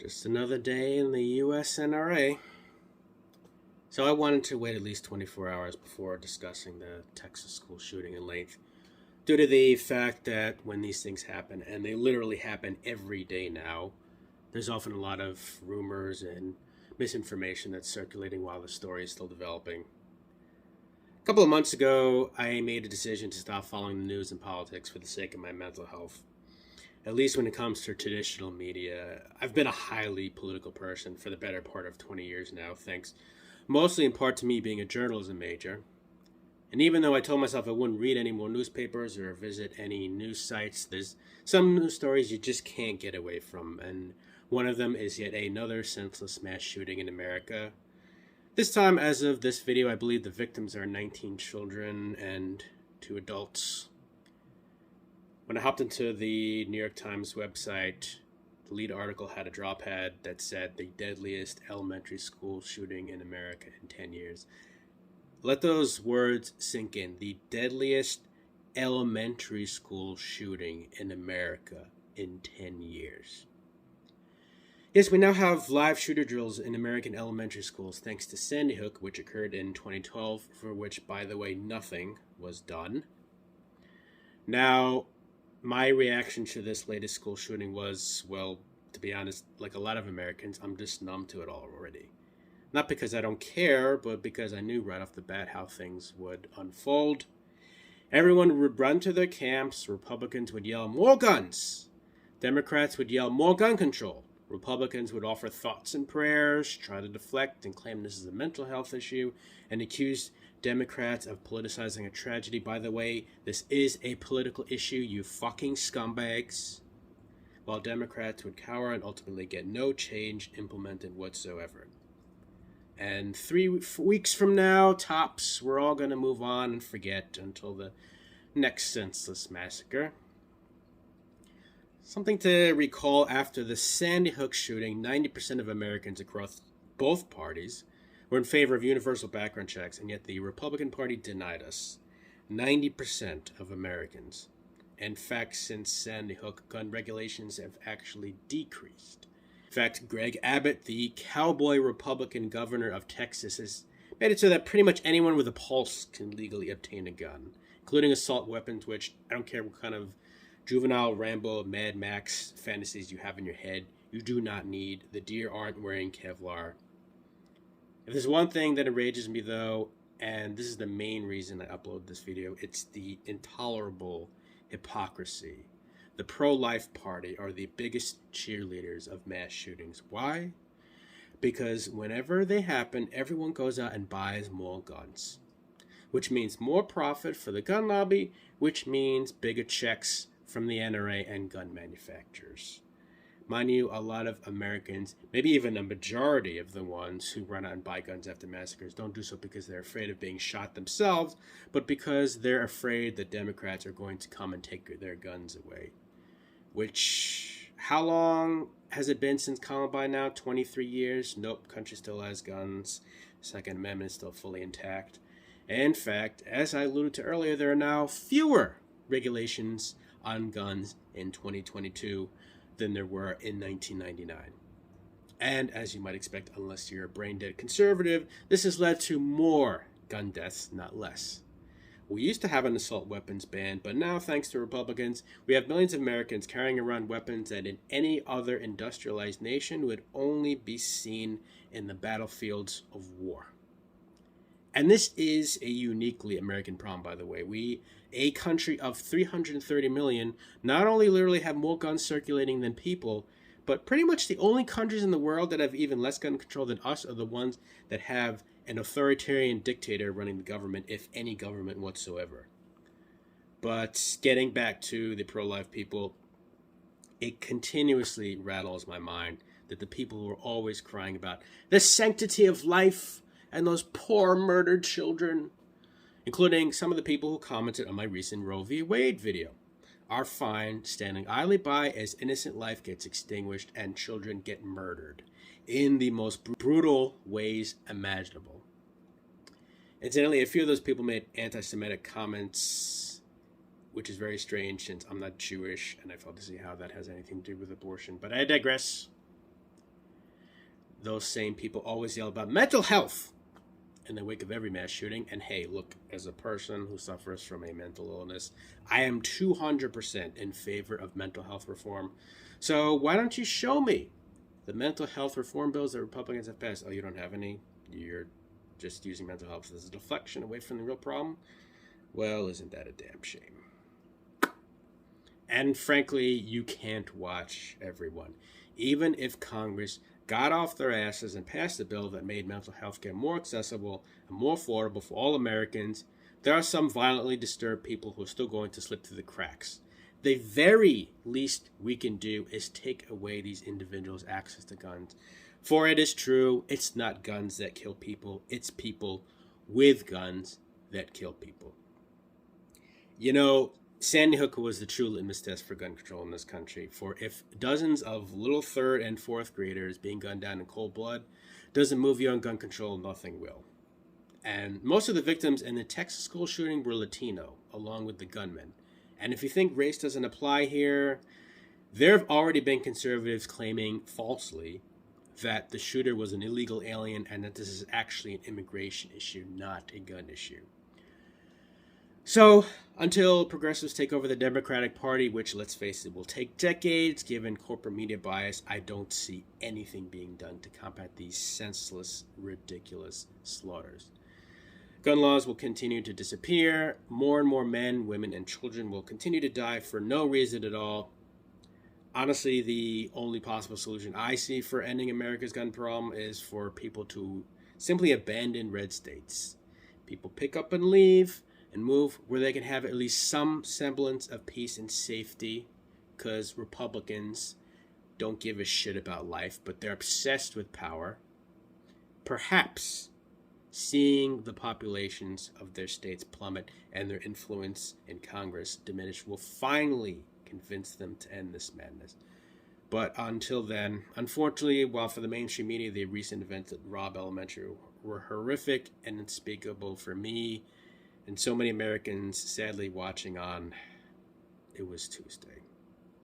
Just another day in the US NRA. So I wanted to wait at least 24 hours before discussing the Texas school shooting in length, due to the fact that when these things happen, and they literally happen every day now, there's often a lot of rumors and misinformation that's circulating while the story is still developing. A couple of months ago, I made a decision to stop following the news and politics for the sake of my mental health. At least when it comes to traditional media, I've been a highly political person for the better part of 20 years now, thanks mostly in part to me being a journalism major. And even though I told myself I wouldn't read any more newspapers or visit any news sites, there's some news stories you just can't get away from, and one of them is yet another senseless mass shooting in America. This time, as of this video, I believe the victims are 19 children and 2 adults. When I hopped into the New York Times website, the lead article had a draw pad that said the deadliest elementary school shooting in America in 10 years. Let those words sink in. The deadliest elementary school shooting in America in 10 years. Yes, we now have live shooter drills in American elementary schools thanks to Sandy Hook, which occurred in 2012, for which, by the way, nothing was done. Now, my reaction to this latest school shooting was, well, to be honest, like a lot of Americans, I'm just numb to it all already. Not because I don't care, but because I knew right off the bat how things would unfold. Everyone would run to their camps. Republicans would yell, "More guns!" Democrats would yell, "More gun control!" Republicans would offer thoughts and prayers, try to deflect and claim this is a mental health issue, and accuse Democrats of politicizing a tragedy. By the way, this is a political issue, you fucking scumbags. While Democrats would cower and ultimately get no change implemented whatsoever. And 3 weeks from now, tops, we're all going to move on and forget until the next senseless massacre. Something to recall: after the Sandy Hook shooting, 90% of Americans across both parties were in favor of universal background checks, and yet the Republican Party denied us. 90% of Americans. In fact, since Sandy Hook, gun regulations have actually decreased. In fact, Greg Abbott, the cowboy Republican governor of Texas, has made it so that pretty much anyone with a pulse can legally obtain a gun, including assault weapons, which I don't care what kind of juvenile Rambo, Mad Max fantasies you have in your head, you do not need. The deer aren't wearing Kevlar. If there's one thing that enrages me, though, and this is the main reason I upload this video, it's the intolerable hypocrisy. The pro-life party are the biggest cheerleaders of mass shootings. Why? Because whenever they happen, everyone goes out and buys more guns, which means more profit for the gun lobby, which means bigger checks from the NRA and gun manufacturers. Mind you, a lot of Americans, maybe even a majority of the ones who run out and buy guns after massacres, don't do so because they're afraid of being shot themselves, but because they're afraid that Democrats are going to come and take their guns away. Which, how long has it been since Columbine now? 23 years? Nope, country still has guns. Second Amendment is still fully intact. In fact, as I alluded to earlier, there are now fewer regulations on guns in 2022 than there were in 1999. And as you might expect, unless you're a brain-dead conservative, this has led to more gun deaths, not less. We used to have an assault weapons ban, but now, thanks to Republicans, we have millions of Americans carrying around weapons that in any other industrialized nation would only be seen in the battlefields of war. And this is a uniquely American problem, by the way. We, a country of 330 million, not only literally have more guns circulating than people, but pretty much the only countries in the world that have even less gun control than us are the ones that have an authoritarian dictator running the government, if any government whatsoever. But getting back to the pro-life people, it continuously rattles my mind that the people who are always crying about the sanctity of life and those poor murdered children, including some of the people who commented on my recent Roe v. Wade video, are fine standing idly by as innocent life gets extinguished and children get murdered in the most brutal ways imaginable. Incidentally, a few of those people made anti-Semitic comments, which is very strange since I'm not Jewish and I fail to see how that has anything to do with abortion, but I digress. those same people always yell about mental health in the wake of every mass shooting. And hey, look, as a person who suffers from a mental illness, I am 200% in favor of mental health reform. So why don't you show me the mental health reform bills that Republicans have passed? Oh, you don't have any? You're just using mental health as a deflection away from the real problem? Well, isn't that a damn shame? And frankly, you can't watch everyone. Even if Congress got off their asses and passed a bill that made mental health care more accessible and more affordable for all Americans, there are some violently disturbed people who are still going to slip through the cracks. The very least we can do is take away these individuals' access to guns. For it is true, it's not guns that kill people, it's people with guns that kill people. You know, Sandy Hook was the true litmus test for gun control in this country. For if dozens of little third and fourth graders being gunned down in cold blood doesn't move you on gun control, nothing will. And most of the victims in the Texas school shooting were Latino, along with the gunmen. And if you think race doesn't apply here, there have already been conservatives claiming falsely that the shooter was an illegal alien and that this is actually an immigration issue, not a gun issue. So, until progressives take over the Democratic Party, which, let's face it, will take decades given corporate media bias, I don't see anything being done to combat these senseless, ridiculous slaughters. Gun laws will continue to disappear. More and more men, women, and children will continue to die for no reason at all. Honestly, the only possible solution I see for ending America's gun problem is for people to simply abandon red states. People pick up and leave and move where they can have at least some semblance of peace and safety, because Republicans don't give a shit about life, but they're obsessed with power. Perhaps seeing the populations of their states plummet and their influence in Congress diminish will finally convince them to end this madness. But until then, unfortunately, while for the mainstream media, the recent events at Robb Elementary were horrific and unspeakable for me and so many Americans sadly watching on, it was Tuesday.